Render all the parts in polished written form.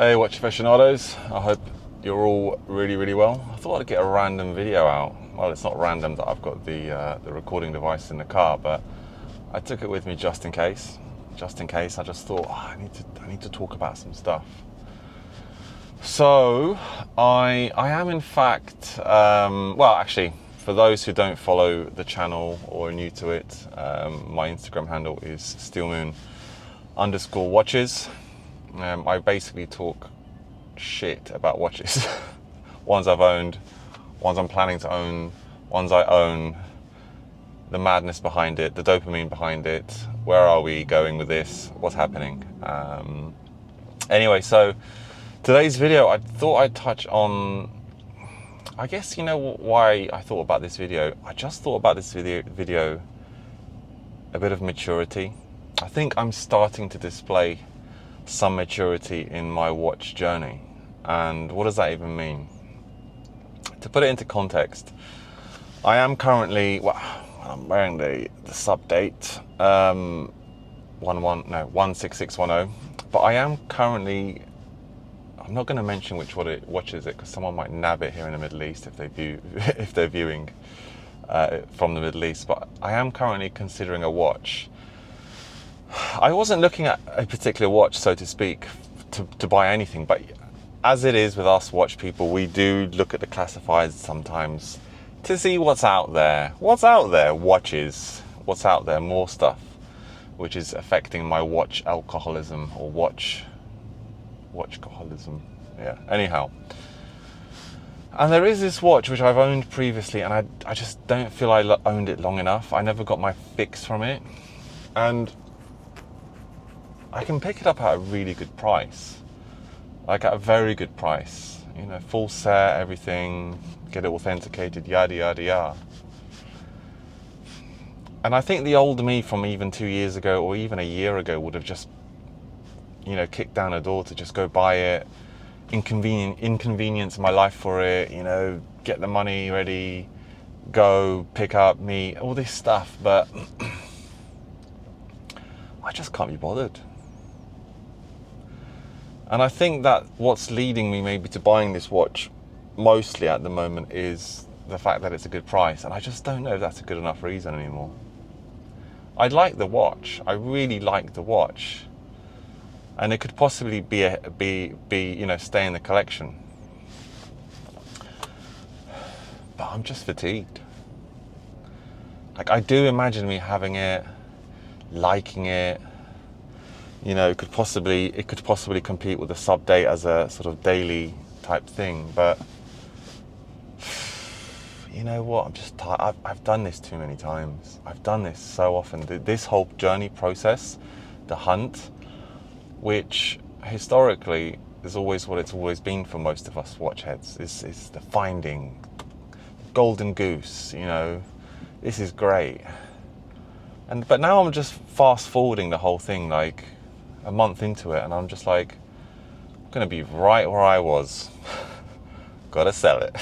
Hey watch aficionados, I hope you're all really well. I thought I'd get a random video out. Well, it's not random that I've got the recording device in the car, but I took it with me just in case. I just thought, I need to talk about some stuff. So I am in fact, well actually, for those who don't follow the channel or are new to it, my Instagram handle is steelmoon_watches. I basically talk shit about watches. Ones I've owned, ones I'm planning to own, ones I own, the madness behind it, the dopamine behind it, where are we going with this, what's happening. Anyway, so today's video, I thought I'd touch on, I guess you know why I thought about this video. I just thought about this video a bit of maturity. I think I'm starting to display some maturity in my watch journey. And what does that even mean? To put it into context, I am currently, well, I'm wearing the sub date 16610, but I am currently, I'm not going to mention which watch is it, because someone might nab it here in the Middle East if they're viewing from the Middle East, but I am currently considering a watch. I wasn't looking at a particular watch, so to speak, to buy anything, but as it is with us watch people, we do look at the classifieds sometimes to see what's out there. What's out there? Watches. What's out there? More stuff, which is affecting my watch alcoholism or watch alcoholism. Yeah. Anyhow, and there is this watch which I've owned previously, and I just don't feel I owned it long enough. I never got my fix from it, and I can pick it up at a really good price, like at a very good price, you know, full set, everything, get it authenticated, yada yada yada. And I think the old me from even 2 years ago or even a year ago would have just, you know, kicked down a door to just go buy it, inconvenience my life for it, you know, get the money ready, go pick up, meet, all this stuff, but I just can't be bothered. And I think that what's leading me maybe to buying this watch mostly at the moment is the fact that it's a good price. And I just don't know if that's a good enough reason anymore. I like the watch. I really like the watch. And it could possibly be you know, stay in the collection. But I'm just fatigued. Like, I do imagine me having it, liking it. You know, it could possibly compete with a sub date as a sort of daily type thing, but you know what? I'm just tired. I've done this too many times. I've done this so often. This whole journey process, the hunt, which historically is always what it's always been for most of us watch heads, is the finding, golden goose. You know, this is great. But now I'm just fast forwarding the whole thing, like a month into it, and I'm just like, I'm gonna be right where I was. Gotta sell it.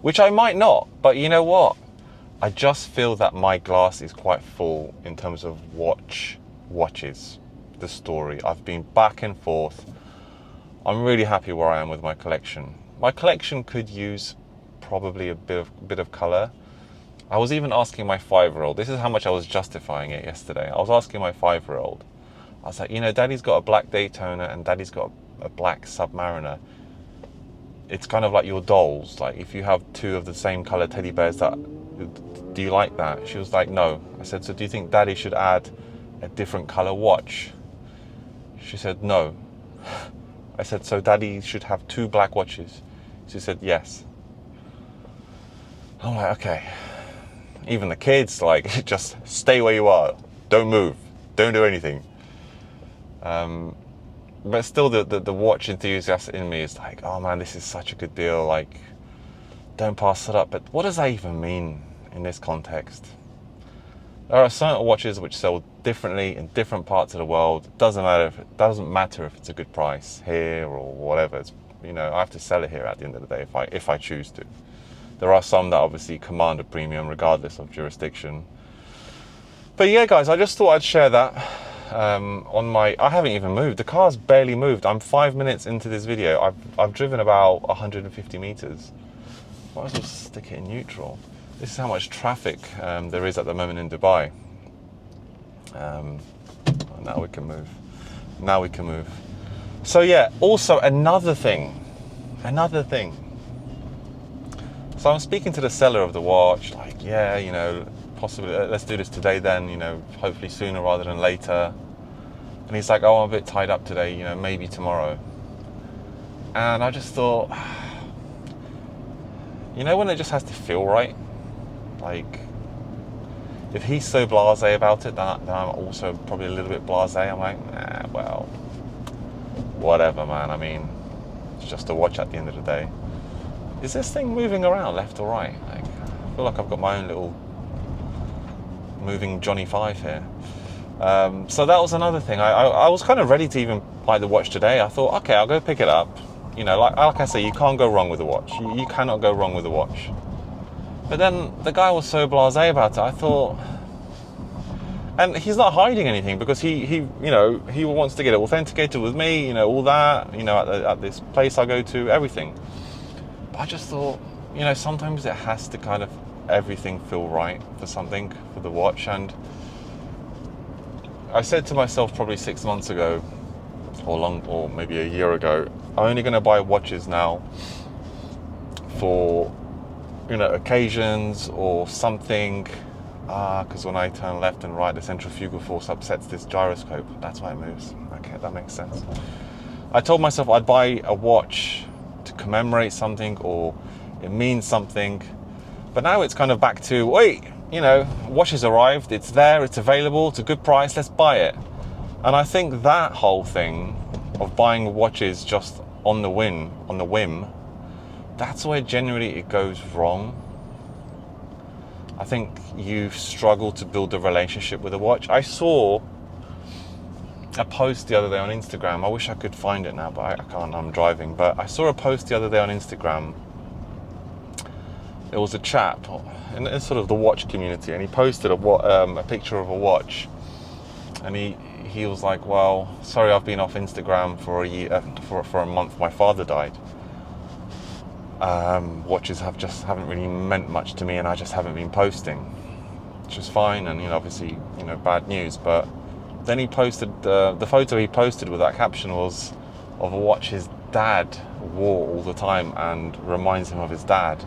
Which I might not, but you know what? I just feel that my glass is quite full in terms of watches, the story. I've been back and forth. I'm really happy where I am with my collection. My collection could use probably a bit of color. I was even asking my 5-year-old, this is how much I was justifying it yesterday. I was asking my 5-year-old, I was like, you know, Daddy's got a black Daytona and Daddy's got a black Submariner. It's kind of like your dolls. Like if you have two of the same color teddy bears, do you like that? She was like, no. I said, so do you think Daddy should add a different color watch? She said, no. I said, so Daddy should have 2 black watches? She said, yes. I'm like, okay. Even the kids, like, just stay where you are. Don't move. Don't do anything. But still, the watch enthusiast in me is like, oh man, this is such a good deal. Like, don't pass it up. But what does that even mean in this context? There are certain watches which sell differently in different parts of the world. It doesn't matter if it's a good price here or whatever. It's, you know, I have to sell it here at the end of the day if I choose to. There are some that obviously command a premium regardless of jurisdiction. But yeah, guys, I just thought I'd share that. on my, I haven't even moved. The car's barely moved. I'm 5 minutes into this video. I've driven about 150 meters. Might as well stick it in neutral. This is how much traffic there is at the moment in Dubai. Now we can move. Now we can move. So yeah, also another thing. So I'm speaking to the seller of the watch, like, yeah, you know, possibly, let's do this today then, you know, hopefully sooner rather than later. And he's like, oh, I'm a bit tied up today, you know, maybe tomorrow. And I just thought, you know, when it just has to feel right? Like, if he's so blasé about it, then I'm also probably a little bit blasé. I'm like, nah, well, whatever, man. I mean, it's just a watch at the end of the day. Is this thing moving around left or right? Like, I feel like I've got my own little moving Johnny Five here. So that was another thing. I was kind of ready to even buy the watch today. I thought, okay, I'll go pick it up. You know, like I say, you can't go wrong with a watch. You cannot go wrong with a watch. But then the guy was so blasé about it. I thought, and he's not hiding anything because he you know, he wants to get it authenticated with me. You know, all that. You know, at this place I go to, everything. But I just thought, you know, sometimes it has to kind of everything feel right for something, for the watch. And I said to myself probably 6 months ago, or maybe a year ago, I'm only going to buy watches now for, you know, occasions or something, because when I turn left and right, the centrifugal force upsets this gyroscope. That's why it moves. Okay, that makes sense. I told myself I'd buy a watch to commemorate something, or it means something. But now it's kind of back to, wait, you know, watch has arrived, it's there, it's available, it's a good price, let's buy it. And I think that whole thing of buying watches just on the whim, that's where generally it goes wrong. I think you struggle to build a relationship with a watch. I saw a post the other day on Instagram. I wish I could find it now, but I can't, I'm driving. But I saw a post the other day on Instagram. It was a chap in sort of the watch community, and he posted a picture of a watch, and he was like, well, sorry, I've been off Instagram for a year, for a month. My father died. Watches haven't really meant much to me, and I just haven't been posting, which is fine. And, you know, obviously, you know, bad news. But then he posted the photo he posted with that caption was of a watch his dad wore all the time and reminds him of his dad.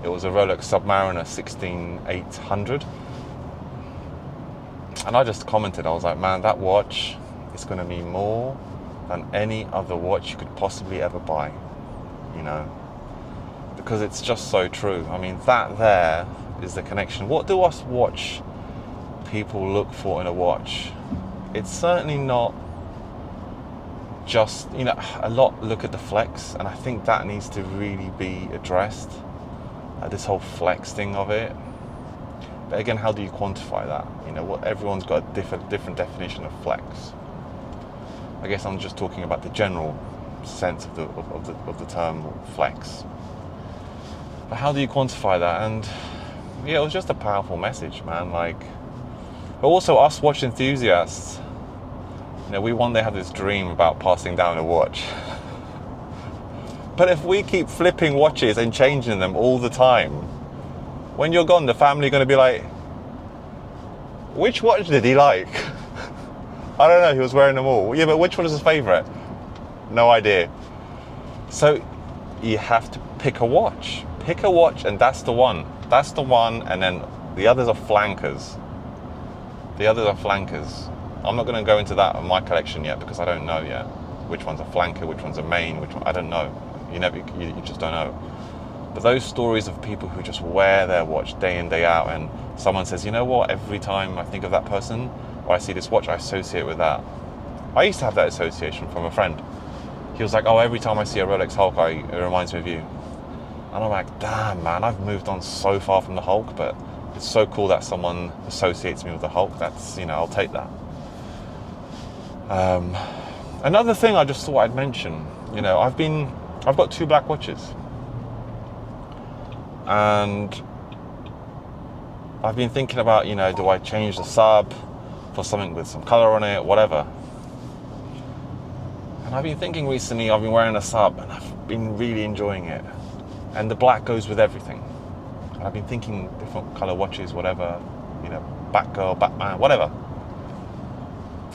It was a Rolex Submariner 16800. And I just commented, I was like, man, that watch is going to be more than any other watch you could possibly ever buy, you know, because it's just so true. I mean, that there is the connection. What do us watch people look for in a watch? It's certainly not just, you know, a lot look at the flex, and I think that needs to really be addressed, this whole flex thing of it. But again, how do you quantify that? You know, everyone's got a different definition of flex. I guess I'm just talking about the general sense of the term flex. But how do you quantify that? And yeah, it was just a powerful message, man. Like, but also us watch enthusiasts, you know, we one day have this dream about passing down a watch. But if we keep flipping watches and changing them all the time, when you're gone, the family are going to be like, which watch did he like? I don't know, he was wearing them all. Yeah, but which one is his favourite? No idea. So you have to pick a watch. Pick a watch, and that's the one. That's the one, and then the others are flankers. The others are flankers. I'm not going to go into that in my collection yet because I don't know yet. Which one's a flanker, which one's a main, which one, I don't know. You just don't know. But those stories of people who just wear their watch day in, day out, and someone says, you know what, every time I think of that person or I see this watch, I associate with that. I used to have that association from a friend. He was like, oh, every time I see a Rolex Hulk, it reminds me of you. And I'm like, damn, man, I've moved on so far from the Hulk, but it's so cool that someone associates me with the Hulk. That's, you know, I'll take that. Another thing I just thought I'd mention, you know, I've got 2 black watches. And I've been thinking about, you know, do I change the sub for something with some color on it, whatever. And I've been thinking recently, I've been wearing a sub and I've been really enjoying it. And the black goes with everything. And I've been thinking different color watches, whatever, you know, Batgirl, Batman, whatever.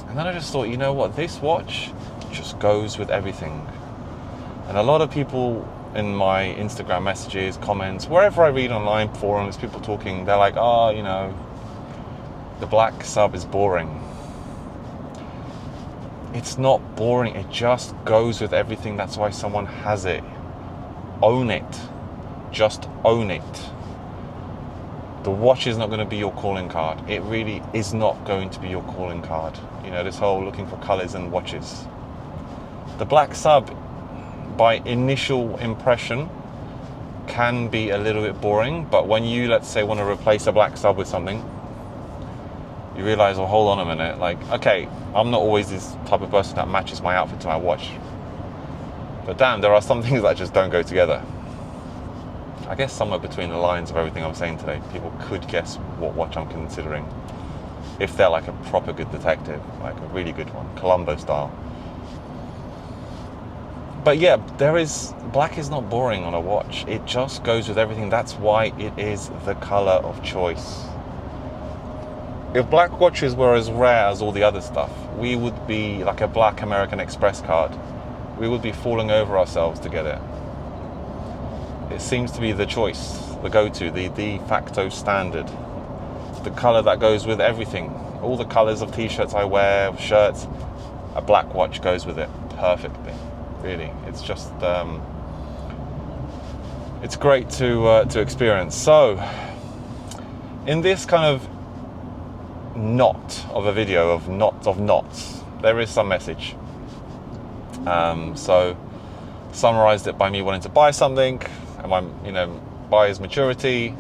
And then I just thought, you know what, this watch just goes with everything. And a lot of people in my Instagram messages, comments, wherever I read online, forums, people talking, they're like, oh, you know, the black sub is boring. It's not boring, it just goes with everything. That's why someone has it. Own it. Just own it. The watch is not going to be your calling card. It really is not going to be your calling card. You know, this whole looking for colors and watches. The black sub, by initial impression, can be a little bit boring, but when you, let's say, want to replace a black sub with something, you realize, oh, hold on a minute, like, okay, I'm not always this type of person that matches my outfit to my watch, but damn, there are some things that just don't go together. I guess somewhere between the lines of everything I'm saying today, people could guess what watch I'm considering, if they're like a proper good detective, like a really good one, Columbo style. But yeah, black is not boring on a watch. It just goes with everything. That's why it is the color of choice. If black watches were as rare as all the other stuff, we would be like a black American Express card. We would be falling over ourselves to get it. It seems to be the choice, the go-to, the de facto standard. The color that goes with everything. All the colors of t-shirts I wear, shirts, a black watch goes with it perfectly. Really, it's just, it's great to experience. So, in this kind of knot of a video of knots, there is some message. So, summarized it by me wanting to buy something, and my, you know, buyer's maturity,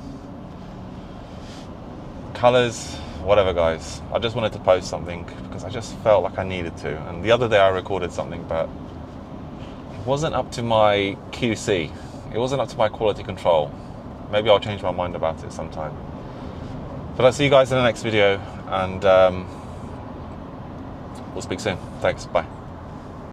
colors, whatever, guys. I just wanted to post something because I just felt like I needed to. And the other day I recorded something, but it wasn't up to my QC. It wasn't up to my quality control. Maybe I'll change my mind about it sometime. But I'll see you guys in the next video, and we'll speak soon. Thanks, bye.